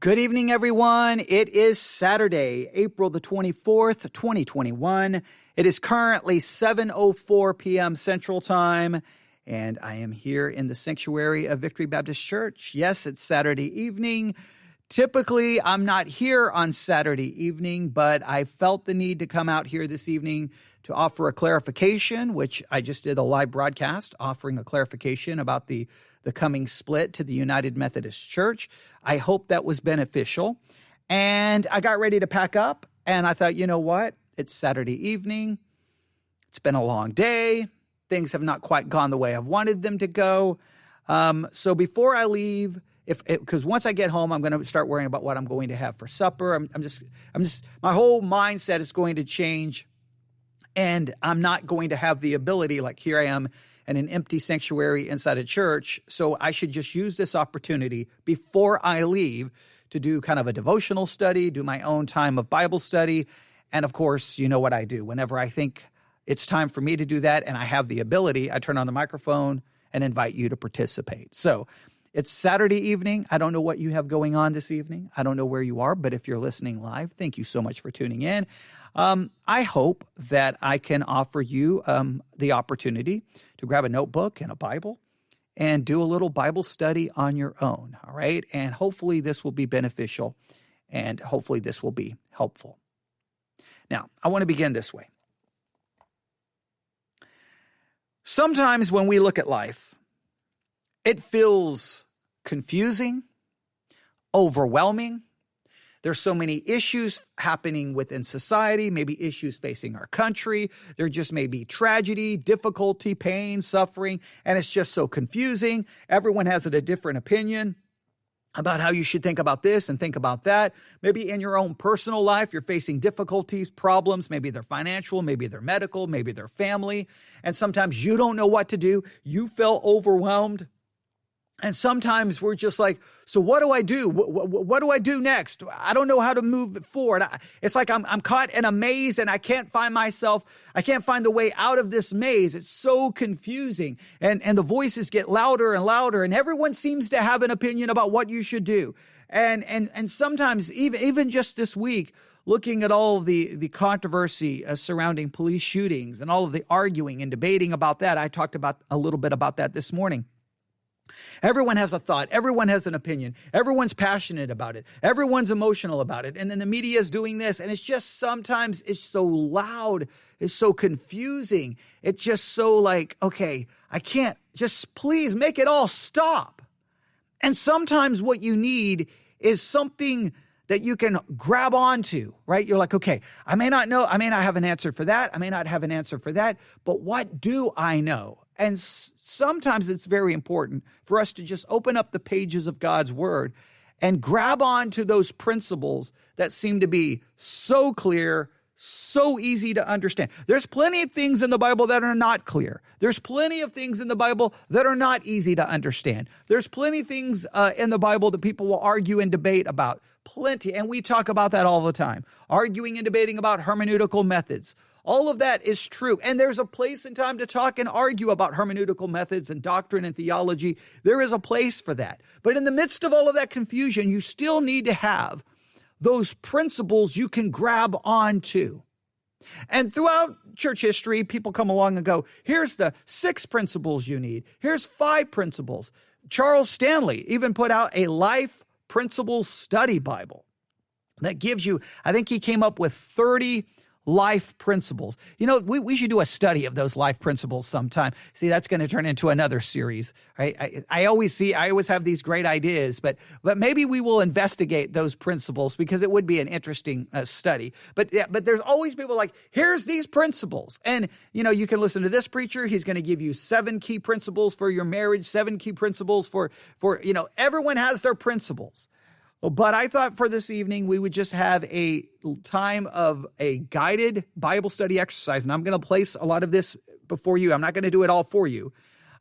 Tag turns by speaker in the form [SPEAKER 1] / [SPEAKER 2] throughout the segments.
[SPEAKER 1] Good evening, everyone. It is Saturday, April the 24th, 2021. It is currently 7:04 p.m. Central Time, and I am here in the sanctuary of Victory Baptist Church. Yes, it's Saturday evening. Typically, I'm not here on Saturday evening, but I felt the need to come out here this evening to offer a clarification, which I just did a live broadcast offering a clarification about the coming split to the United Methodist Church. I hope that was beneficial. And I got ready to pack up, and I thought, you know what? It's Saturday evening. It's been a long day. Things have not quite gone the way I've wanted them to go. So before I leave, because once I get home, I'm going to start worrying about what I'm going to have for supper. I'm just, my whole mindset is going to change, and I'm not going to have the ability, like here I am in an empty sanctuary inside a church. So I should just use this opportunity before I leave to do kind of a devotional study, do my own time of Bible study. And of course, you know what I do. Whenever I think it's time for me to do that and I have the ability, I turn on the microphone and invite you to participate. So it's Saturday evening. I don't know what you have going on this evening. I don't know where you are, but if you're listening live, thank you so much for tuning in. I hope that I can offer you the opportunity to grab a notebook and a Bible and do a little Bible study on your own, all right? And hopefully this will be beneficial, and hopefully this will be helpful. Now, I want to begin this way. Sometimes when we look at life, it feels confusing, overwhelming. There's so many issues happening within society, maybe issues facing our country. There just may be tragedy, difficulty, pain, suffering, and it's just so confusing. Everyone has a different opinion about how you should think about this and think about that. Maybe in your own personal life, you're facing difficulties, problems. Maybe they're financial, maybe they're medical, maybe they're family. And sometimes you don't know what to do. You feel overwhelmed. And sometimes we're just like, so what do I do? What do I do next? I don't know how to move forward. It's like I'm caught in a maze and I can't find myself. I can't find the way out of this maze. It's so confusing. And the voices get louder and louder, and everyone seems to have an opinion about what you should do. And sometimes even just this week, looking at all of the controversy surrounding police shootings and all of the arguing and debating about that, I talked about a little bit about that this morning. Everyone has a thought. Everyone has an opinion. Everyone's passionate about it. Everyone's emotional about it. And then the media is doing this. And it's just sometimes it's so loud. It's so confusing. It's just so like, okay, I can't just please make it all stop. And sometimes what you need is something that you can grab onto, right? You're like, okay, I may not know. I may not have an answer for that. I may not have an answer for that. But what do I know? And sometimes it's very important for us to just open up the pages of God's word and grab onto those principles that seem to be so clear, so easy to understand. There's plenty of things in the Bible that are not clear. There's plenty of things in the Bible that are not easy to understand. There's plenty of things in the Bible that people will argue and debate about. Plenty. And we talk about that all the time. Arguing and debating about hermeneutical methods. All of that is true. And there's a place and time to talk and argue about hermeneutical methods and doctrine and theology. There is a place for that. But in the midst of all of that confusion, you still need to have those principles you can grab onto. And throughout church history, people come along and go, here's the 6 principles you need. Here's 5 principles. Charles Stanley even put out a life principles study Bible that gives you, I think he came up with 30 life principles. You know, we should do a study of those life principles sometime. See, that's going to turn into another series, right? I always have these great ideas, but maybe we will investigate those principles because it would be an interesting study. But there's always people like, here's these principles. And, you know, you can listen to this preacher. He's going to give you 7 key principles for your marriage, 7 key principles for, you know, everyone has their principles. But I thought for this evening, we would just have a time of a guided Bible study exercise. And I'm going to place a lot of this before you. I'm not going to do it all for you.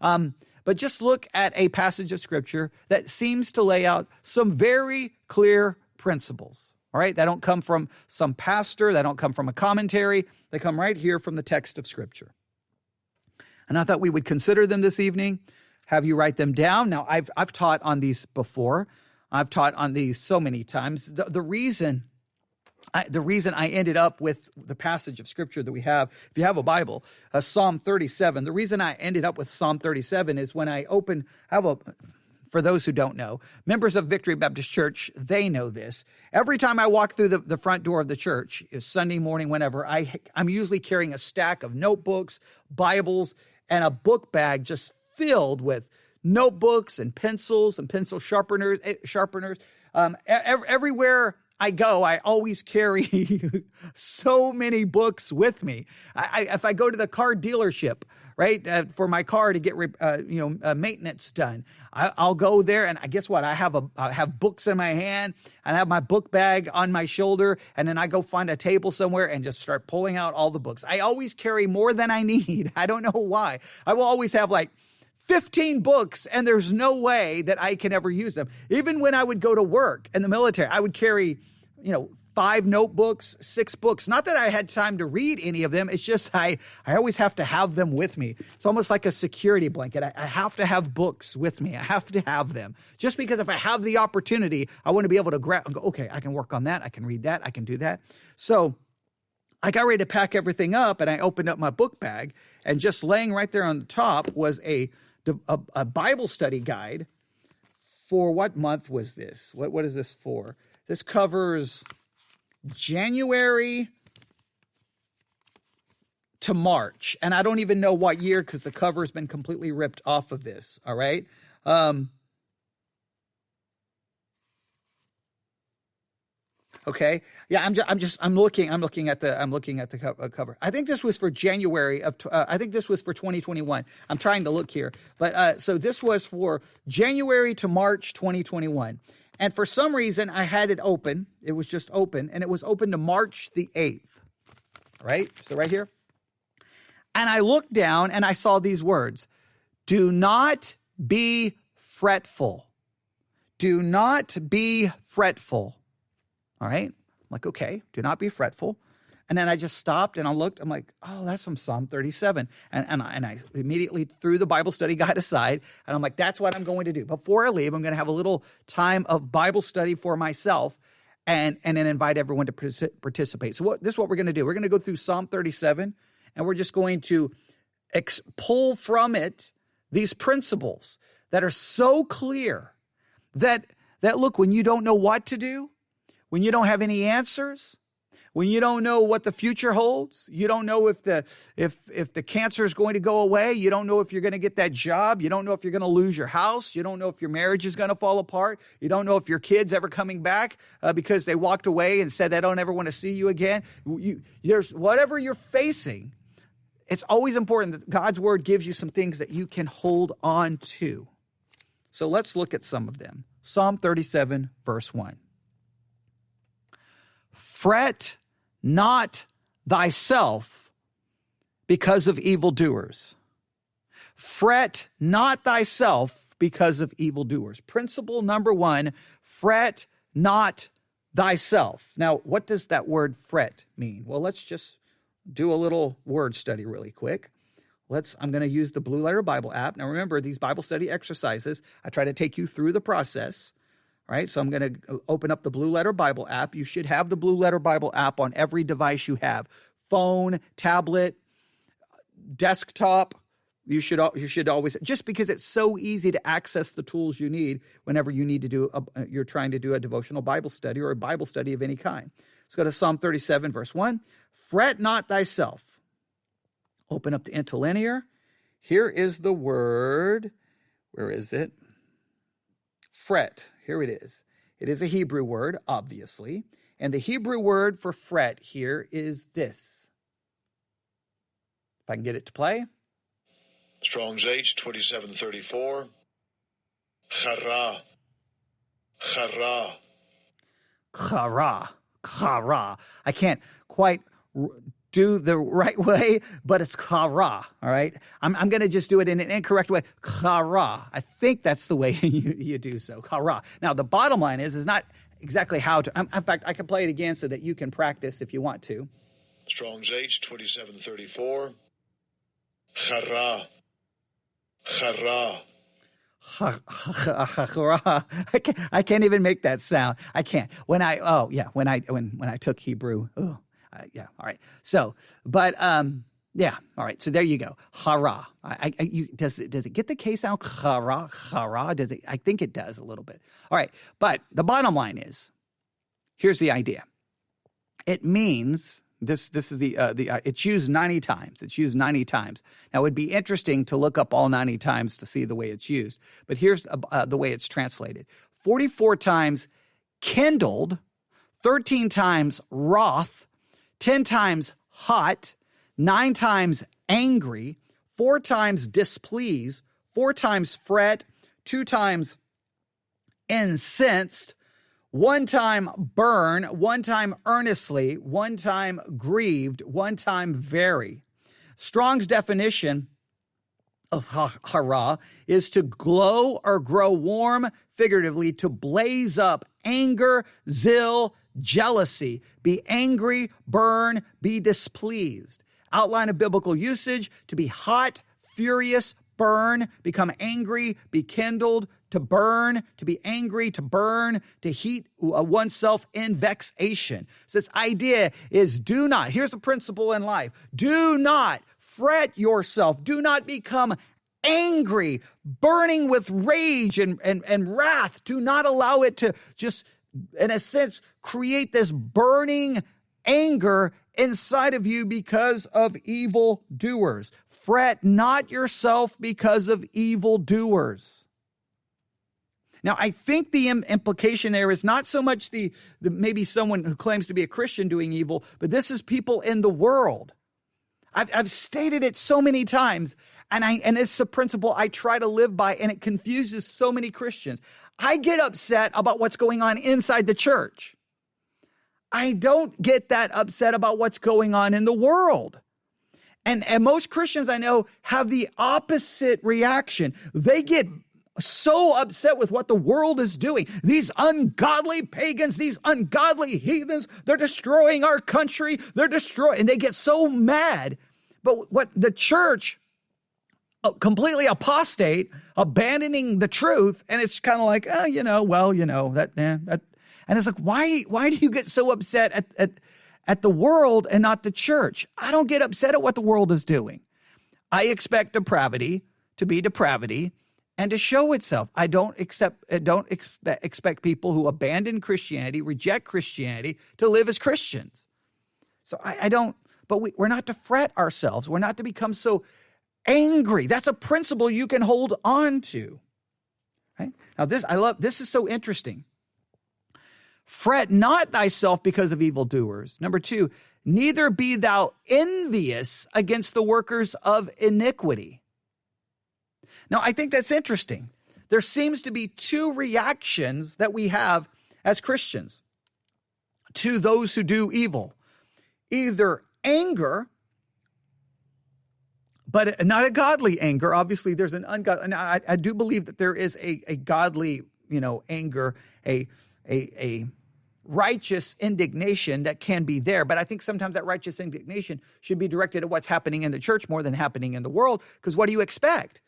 [SPEAKER 1] But just look at a passage of Scripture that seems to lay out some very clear principles. All right? That don't come from some pastor. That don't come from a commentary. They come right here from the text of Scripture. And I thought we would consider them this evening, have you write them down. Now, I've taught on these before. I've taught on these so many times. The reason I ended up with the passage of scripture that we have, if you have a Bible, Psalm 37. The reason I ended up with Psalm 37 is when I for those who don't know, members of Victory Baptist Church, they know this. Every time I walk through the front door of the church, is Sunday morning, whenever, I'm usually carrying a stack of notebooks, Bibles, and a book bag just filled with notebooks and pencils and pencil sharpeners. Everywhere I go, I always carry so many books with me. If I go to the car dealership, right, for my car to get maintenance done, I'll go there, and guess what? I have books in my hand, and I have my book bag on my shoulder, and then I go find a table somewhere and just start pulling out all the books. I always carry more than I need. I don't know why. I will always have like 15 books, and there's no way that I can ever use them. Even when I would go to work in the military, I would carry, 5 notebooks, 6 books. Not that I had time to read any of them. It's just I always have to have them with me. It's almost like a security blanket. I have to have books with me. I have to have them. Just because if I have the opportunity, I want to be able to grab and go, okay, I can work on that. I can read that. I can do that. So I got ready to pack everything up, and I opened up my book bag, and just laying right there on the top was a Bible study guide. For what month was this? What is this for? This covers January to March. And I don't even know what year, because the cover has been completely ripped off of this. All right. Okay. Yeah. I'm looking at the cover. I think this was for January I think this was for 2021. I'm trying to look here, but, so this was for January to March, 2021. And for some reason I had it open. It was just open, and it was open to March the 8th. Right. So right here. And I looked down and I saw these words: do not be fretful. Do not be fretful. All right. I'm like, okay, do not be fretful. And then I just stopped and I looked. I'm like, oh, that's from Psalm 37. And I immediately threw the Bible study guide aside. And I'm like, that's what I'm going to do. Before I leave, I'm going to have a little time of Bible study for myself, and then invite everyone to participate. So this is what we're going to do. We're going to go through Psalm 37, and we're just going to pull from it these principles that are so clear that look, when you don't know what to do, when you don't have any answers, when you don't know what the future holds, you don't know if the cancer is going to go away, you don't know if you're going to get that job, you don't know if you're going to lose your house, you don't know if your marriage is going to fall apart, you don't know if your kid's ever coming back because they walked away and said they don't ever want to see you again. There's whatever you're facing. It's always important that God's word gives you some things that you can hold on to. So let's look at some of them. Psalm 37, verse 1. Fret not thyself because of evildoers. Fret not thyself because of evildoers. Principle number 1, fret not thyself. Now, what does that word fret mean? Well, let's just do a little word study really quick. I'm going to use the Blue Letter Bible app. Now, remember, these Bible study exercises, I try to take you through the process. Right, so I'm going to open up the Blue Letter Bible app. You should have the Blue Letter Bible app on every device you have: phone, tablet, desktop. You should always, just because it's so easy to access the tools you need whenever you need to you're trying to do a devotional Bible study or a Bible study of any kind. Let's go to Psalm 37, verse 1. Fret not thyself. Open up the interlinear. Here is the word. Where is it? Fret. Here it is. It is a Hebrew word, obviously. And the Hebrew word for fret here is this. If I can get it to play.
[SPEAKER 2] Strong's H, 2734. Chara. Chara.
[SPEAKER 1] Chara. Chara. I can't quite do the right way, but it's chara, all right? I'm going to just do it in an incorrect way. Chara. I think that's the way you do so. Chara. Now, the bottom line is not exactly how to. In fact, I can play it again so that you can practice if you want to.
[SPEAKER 2] Strong's H, 2734. Chara. Chara.
[SPEAKER 1] I can't even make that sound. I can't. When I took Hebrew. All right. So, but yeah. All right. So there you go. Hara. Does it get the K sound? Hara. Does it? I think it does a little bit. All right. But the bottom line is, here's the idea. It means this is it's used 90 times. It's used 90 times. Now, it would be interesting to look up all 90 times to see the way it's used. But here's the way it's translated. 44 times kindled, 13 times wrath, 10 times hot, 9 times angry, 4 times displeased, 4 times fret, 2 times incensed, 1 time burn, 1 time earnestly, 1 time grieved, 1 time very. Strong's definition of hara is to glow or grow warm, figuratively, to blaze up, anger, zeal, jealousy, be angry, burn, be displeased. Outline of biblical usage: to be hot, furious, burn, become angry, be kindled, to burn, to be angry, to burn, to heat oneself in vexation. So this idea is do not, here's a principle in life, do not fret yourself, do not become angry, burning with rage and wrath. Do not allow it to just, in a sense, create this burning anger inside of you because of evil doers. Fret not yourself because of evil doers. Now, I think the implication there is not so much the maybe someone who claims to be a Christian doing evil, but this is people in the world. I've stated it so many times, and it's a principle I try to live by, and it confuses so many Christians. I get upset about what's going on inside the church. I don't get that upset about what's going on in the world. And most Christians I know have the opposite reaction. They get so upset with what the world is doing. These ungodly pagans, these ungodly heathens, they're destroying our country. And they get so mad. But what the church, completely apostate, abandoning the truth, and it's kind of like, that. And it's like, why do you get so upset at the world and not the church? I don't get upset at what the world is doing. I expect depravity to be depravity and to show itself. I don't expect people who abandon Christianity, reject Christianity, to live as Christians. So I don't, but we're not to fret ourselves. We're not to become so angry. That's a principle you can hold on to. Right? Now this is so interesting. Fret not thyself because of evildoers. Number 2, neither be thou envious against the workers of iniquity. Now, I think that's interesting. There seems to be 2 reactions that we have as Christians to those who do evil. Either anger, but not a godly anger. Obviously, there's an ungodly, and I do believe that there is a godly, anger, a righteous indignation that can be there. But I think sometimes that righteous indignation should be directed at what's happening in the church more than happening in the world. Because what do you expect?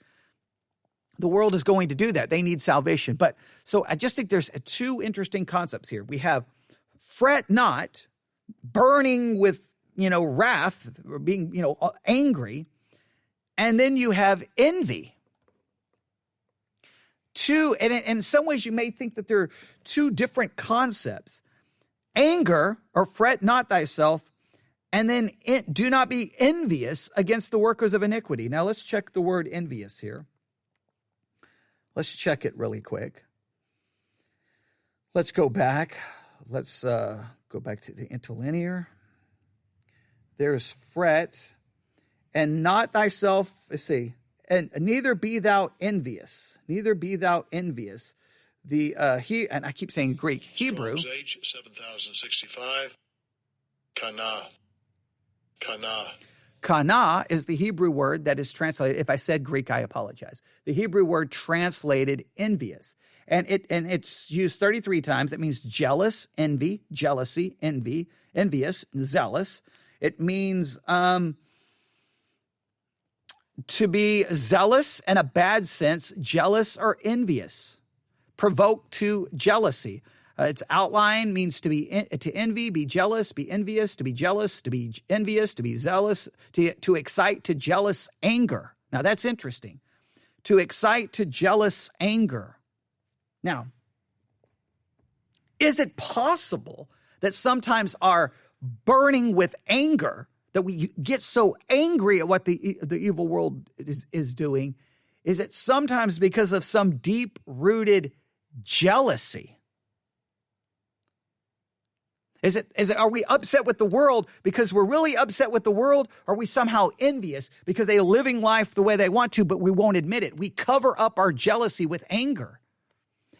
[SPEAKER 1] The world is going to do that. They need salvation. But so I just think there's 2 interesting concepts here. We have fret not, burning with, wrath, or being, angry. And then you have envy. 2, and in some ways you may think that there are 2 different concepts. Anger, or fret not thyself, and then do not be envious against the workers of iniquity. Now let's check the word envious here. Let's check it really quick. Let's go back. Let's go back to the interlinear. There's fret, and not thyself, let's see, and neither be thou envious. Neither be thou envious. And I keep saying Greek, Hebrew.
[SPEAKER 2] Strong's H 7065. Kana.
[SPEAKER 1] Kana is the Hebrew word that is translated. If I said Greek, I apologize. The Hebrew word translated envious. And it's used 33 times. It means jealous, envy, jealousy, envy, envious, zealous. It means To be zealous, in a bad sense, jealous or envious. Provoke to jealousy. Its outline means to envy, be jealous, be envious, to be jealous, to be envious, to be zealous, to excite to jealous anger. Now that's interesting. To excite to jealous anger. Now, is it possible that sometimes our burning with anger, that we get so angry at what the evil world is doing, is it sometimes because of some deep-rooted jealousy? Are we upset with the world because we're really upset with the world? Or are we somehow envious because they're living life the way they want to, but we won't admit it? We cover up our jealousy with anger.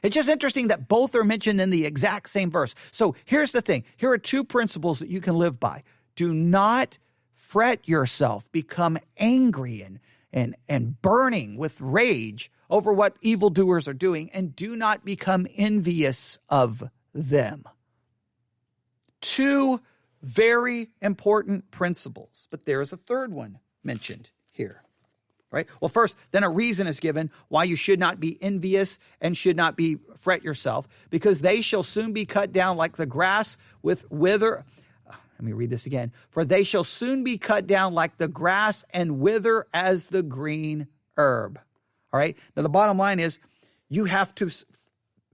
[SPEAKER 1] It's just interesting that both are mentioned in the exact same verse. So here's the thing. Here are two principles that you can live by. Do not fret yourself, become angry and burning with rage over what evildoers are doing, and do not become envious of them. Two very important principles, but there is a third one mentioned here, right? Well, first, then a reason is given why you should not be envious and should not be fret yourself, because they shall soon be cut down like the grass with wither. Let me read this again. For they shall soon be cut down like the grass and wither as the green herb. All right. Now, the bottom line is you have to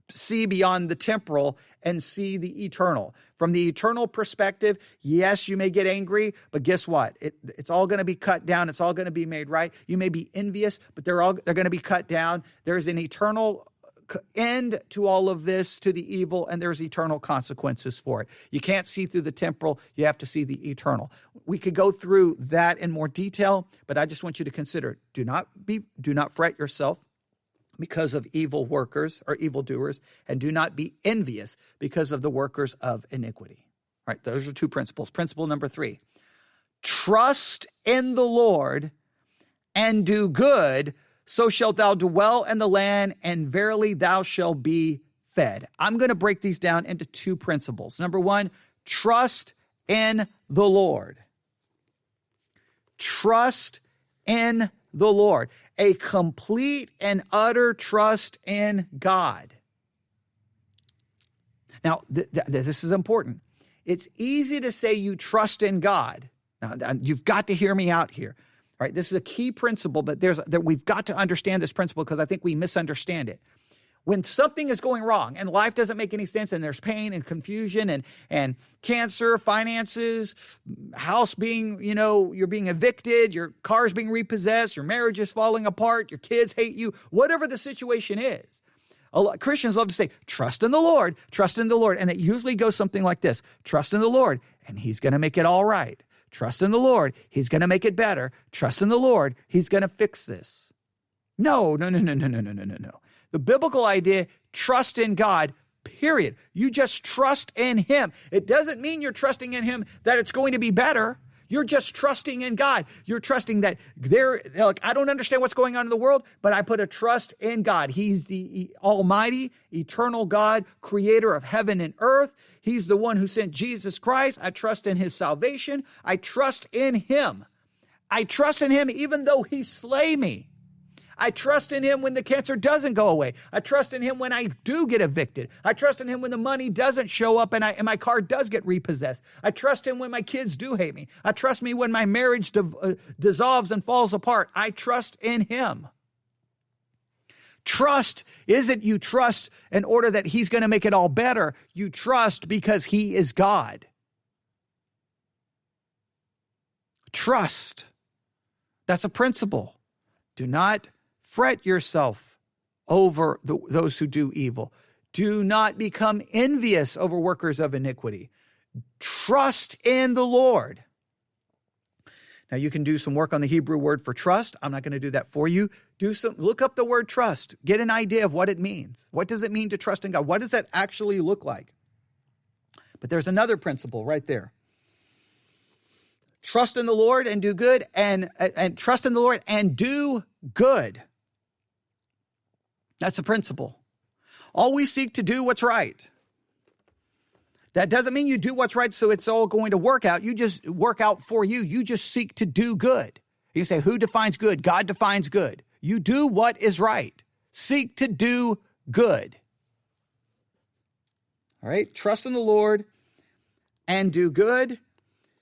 [SPEAKER 1] see beyond the temporal and see the eternal. From the eternal perspective, yes, you may get angry, but guess what? It's all going to be cut down. It's all going to be made right. You may be envious, but they're going to be cut down. There's an eternal end to all of this, to the evil, and there's eternal consequences for it. You can't see through the temporal. You have to see the eternal. We could go through that in more detail, but I just want you to consider, do not fret yourself because of evil workers or evildoers, and do not be envious because of the workers of iniquity. All right, those are two principles. Principle number 3, trust in the Lord and do good, so shalt thou dwell in the land, and verily thou shalt be fed. I'm going to break these down into two principles. Number 1, trust in the Lord. Trust in the Lord. A complete and utter trust in God. Now, this is important. It's easy to say you trust in God. Now, you've got to hear me out here. All right, this is a key principle, but we've got to understand this principle because I think we misunderstand it. When something is going wrong and life doesn't make any sense and there's pain and confusion and cancer, finances, house being, you're being evicted, your car's being repossessed, your marriage is falling apart, your kids hate you, whatever the situation is. Christians love to say, trust in the Lord, trust in the Lord. And it usually goes something like this: trust in the Lord and he's going to make it all right. Trust in the Lord, he's going to make it better. Trust in the Lord, he's going to fix this. No. The biblical idea, trust in God, period. You just trust in him. It doesn't mean you're trusting in him that it's going to be better. You're just trusting in God. You're trusting that I don't understand what's going on in the world, but I put a trust in God. He's the almighty, eternal God, creator of heaven and earth. He's the one who sent Jesus Christ. I trust in his salvation. I trust in him. I trust in him even though he slay me. I trust in him when the cancer doesn't go away. I trust in him when I do get evicted. I trust in him when the money doesn't show up and my car does get repossessed. I trust him when my kids do hate me. I trust me when my marriage dissolves and falls apart. I trust in him. Trust isn't you trust in order that he's going to make it all better. You trust because he is God. Trust. That's a principle. Do not fret yourself over those who do evil. Do not become envious over workers of iniquity. Trust in the Lord. Now, you can do some work on the Hebrew word for trust. I'm not going to do that for you. Look up the word trust. Get an idea of what it means. What does it mean to trust in God? What does that actually look like? But there's another principle right there. Trust in the Lord and do good, and trust in the Lord and do good. That's a principle. Always seek to do what's right. That doesn't mean you do what's right so it's all going to work out. You just work out for you. You just seek to do good. You say, who defines good? God defines good. You do what is right. Seek to do good. All right, trust in the Lord and do good,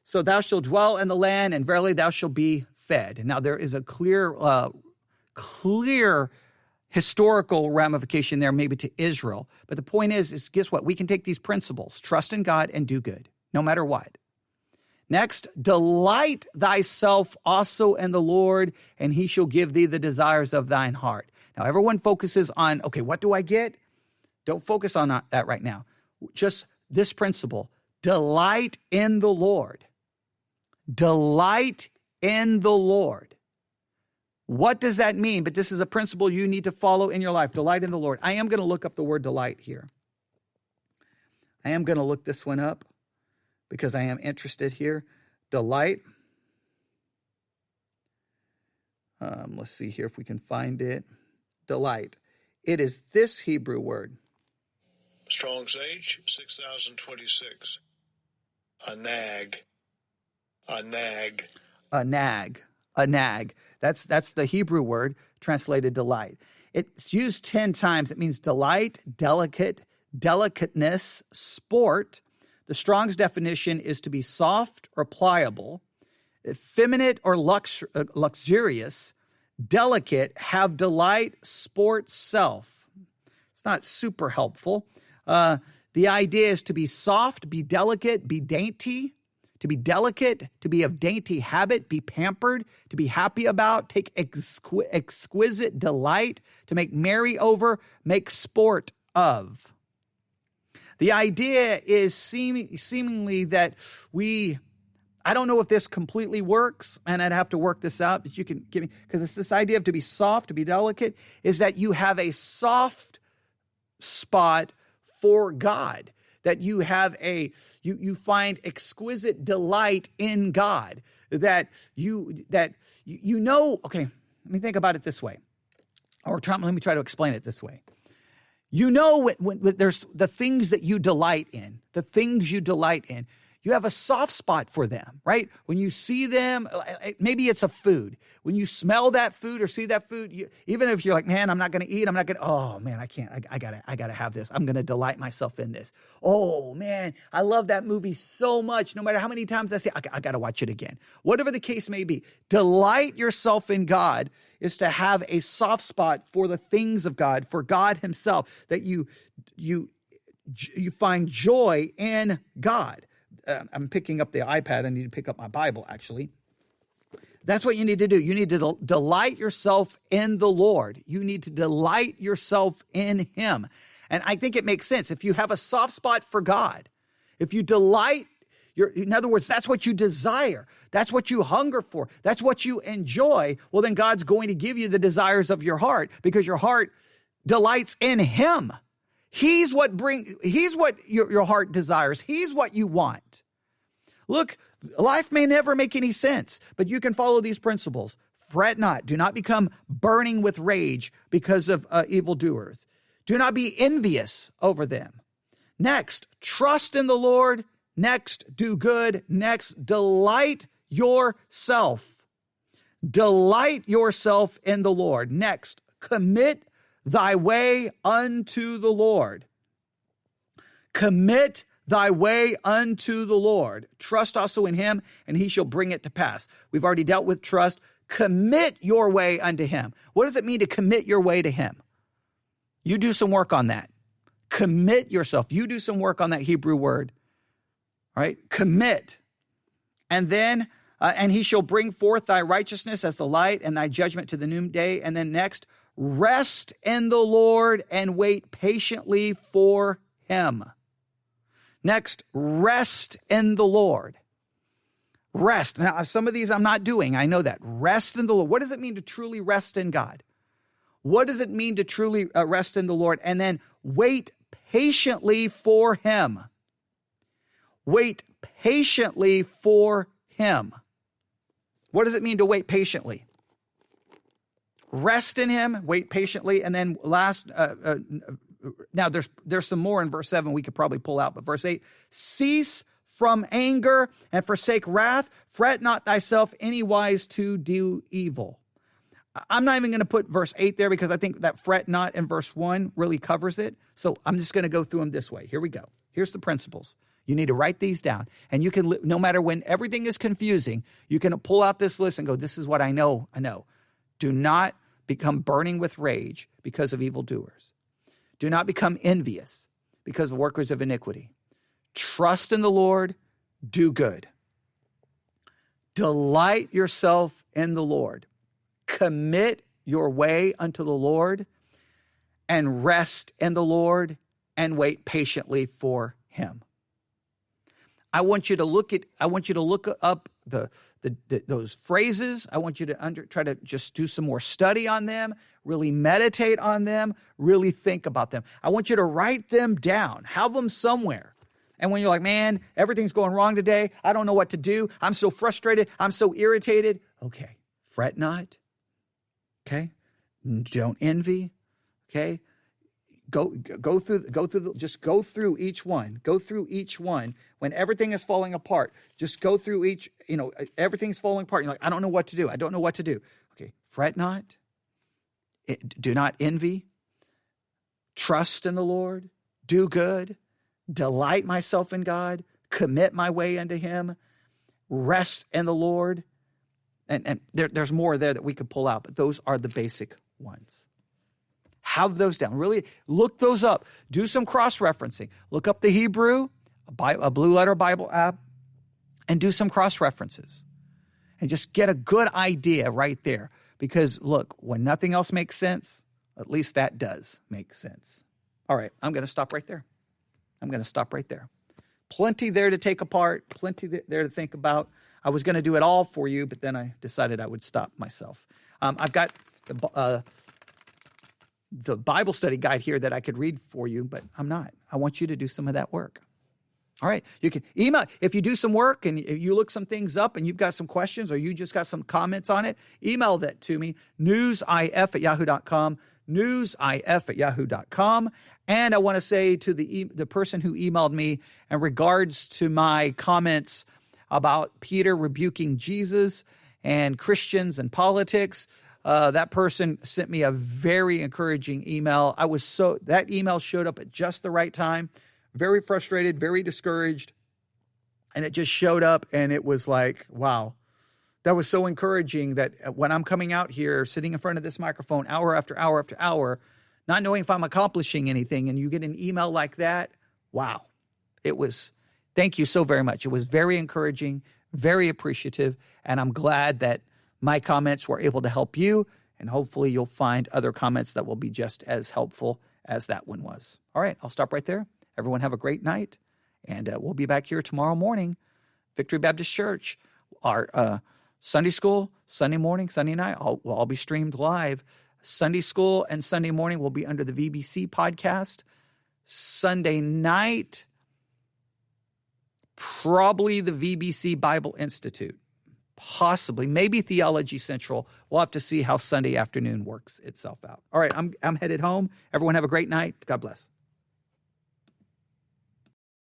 [SPEAKER 1] so thou shalt dwell in the land, and verily thou shalt be fed. Now, there is a clear historical ramification there, maybe to Israel. But the point is guess what? We can take these principles, trust in God and do good, no matter what. Next, delight thyself also in the Lord, and he shall give thee the desires of thine heart. Now, everyone focuses on, okay, what do I get? Don't focus on that right now. Just this principle, delight in the Lord. Delight in the Lord. What does that mean? But this is a principle you need to follow in your life. Delight in the Lord. I am going to look up the word delight here. I am going to look this one up because I am interested here. Delight. Let's see here if we can find it. Delight. It is this Hebrew word.
[SPEAKER 2] Strong's H, 6026. A nag. A nag.
[SPEAKER 1] A nag. A nag. That's the Hebrew word translated delight. It's used 10 times. It means delight, delicate, delicateness, sport. The Strong's definition is to be soft or pliable, effeminate or luxurious, delicate, have delight, sport, self. It's not super helpful. The idea is to be soft, be delicate, be dainty, to be delicate, to be of dainty habit, be pampered, to be happy about, take exquisite delight, to make merry over, make sport of. The idea is seemingly that I don't know if this completely works, and I'd have to work this out, but you can give me, because it's this idea of to be soft, to be delicate, is that you have a soft spot for God, that you have you find exquisite delight in God, that you know, okay, let me think about it this way, let me try to explain it this way. You know, when there's the things that you delight in, you have a soft spot for them, right? When you see them, maybe it's a food. When you smell that food or see that food, even if you're like, man, I'm not going to eat, oh man, I can't, I gotta have this. I'm going to delight myself in this. Oh man, I love that movie so much. No matter how many times I say, I got to watch it again. Whatever the case may be, delight yourself in God is to have a soft spot for the things of God, for God himself, that you find joy in God. I'm picking up the iPad. I need to pick up my Bible, actually. That's what you need to do. You need to delight yourself in the Lord. You need to delight yourself in him. And I think it makes sense. If you have a soft spot for God, if you delight, in other words, that's what you desire. That's what you hunger for. That's what you enjoy. Well, then God's going to give you the desires of your heart because your heart delights in him. He's what your heart desires. He's what you want. Look, life may never make any sense, but you can follow these principles. Fret not. Do not become burning with rage because of evildoers. Do not be envious over them. Next, trust in the Lord. Next, do good. Next, delight yourself. Delight yourself in the Lord. Next, commit thy way unto the Lord. Commit thy way unto the Lord. Trust also in him, and he shall bring it to pass. We've already dealt with trust. Commit your way unto him. What does it mean to commit your way to him? You do some work on that. Commit yourself. You do some work on that Hebrew word. All right? Commit. And then, and he shall bring forth thy righteousness as the light and thy judgment to the noonday. And then next, rest in the Lord and wait patiently for him. Next, rest in the Lord. Rest. Now, some of these I'm not doing. I know that. Rest in the Lord. What does it mean to truly rest in God? What does it mean to truly rest in the Lord? And then wait patiently for him. Wait patiently for him. What does it mean to wait patiently? Rest in him, wait patiently, and then last, now there's some more in verse 7 we could probably pull out, but verse 8, cease from anger and forsake wrath. Fret not thyself anywise to do evil. I'm not even going to put verse 8 there because I think that fret not in verse 1 really covers it. So I'm just going to go through them this way. Here we go. Here's the principles. You need to write these down. And you can, no matter when everything is confusing, you can pull out this list and go, this is what I know. Do not become burning with rage because of evildoers. Do not become envious because of workers of iniquity. Trust in the Lord. Do good. Delight yourself in the Lord. Commit your way unto the Lord and rest in the Lord and wait patiently for him. I want you to look up those phrases. I want you to try to just do some more study on them, really meditate on them, really think about them. I want you to write them down, have them somewhere. And when you're like, man, everything's going wrong today, I don't know what to do, I'm so frustrated, I'm so irritated. Okay, fret not. Okay, don't envy. Okay, go through each one. Go through each one. When everything is falling apart, just go through each. Everything's falling apart. You're like, I don't know what to do. I don't know what to do. Okay, fret not. Do not envy. Trust in the Lord. Do good. Delight myself in God. Commit my way unto Him. Rest in the Lord. And there's more there that we could pull out, but those are the basic ones. Have those down. Really look those up. Do some cross-referencing. Look up the Hebrew, a Blue Letter Bible app, and do some cross-references. And just get a good idea right there. Because, look, when nothing else makes sense, at least that does make sense. All right, I'm going to stop right there. Plenty there to take apart, plenty there to think about. I was going to do it all for you, but then I decided I would stop myself. I've got the Bible study guide here that I could read for you, but I'm not. I want you to do some of that work. All right. You can email. If you do some work and you look some things up and you've got some questions or you just got some comments on it, email that to me, newsif@yahoo.com, newsif@yahoo.com. And I want to say to the person who emailed me in regards to my comments about Peter rebuking Jesus and Christians and politics, that person sent me a very encouraging email. That email showed up at just the right time. Very frustrated, very discouraged. And it just showed up and it was like, wow, that was so encouraging that when I'm coming out here, sitting in front of this microphone hour after hour after hour, not knowing if I'm accomplishing anything, and you get an email like that, wow. Thank you so very much. It was very encouraging, very appreciative, and I'm glad that my comments were able to help you, and hopefully you'll find other comments that will be just as helpful as that one was. All right, I'll stop right there. Everyone have a great night, and we'll be back here tomorrow morning, Victory Baptist Church. Our Sunday school, Sunday morning, Sunday night, will all be streamed live. Sunday school and Sunday morning will be under the VBC podcast. Sunday night, probably the VBC Bible Institute. Possibly, maybe Theology Central. We'll have to see how Sunday afternoon works itself out. All right, I'm headed home. Everyone have a great night. God bless.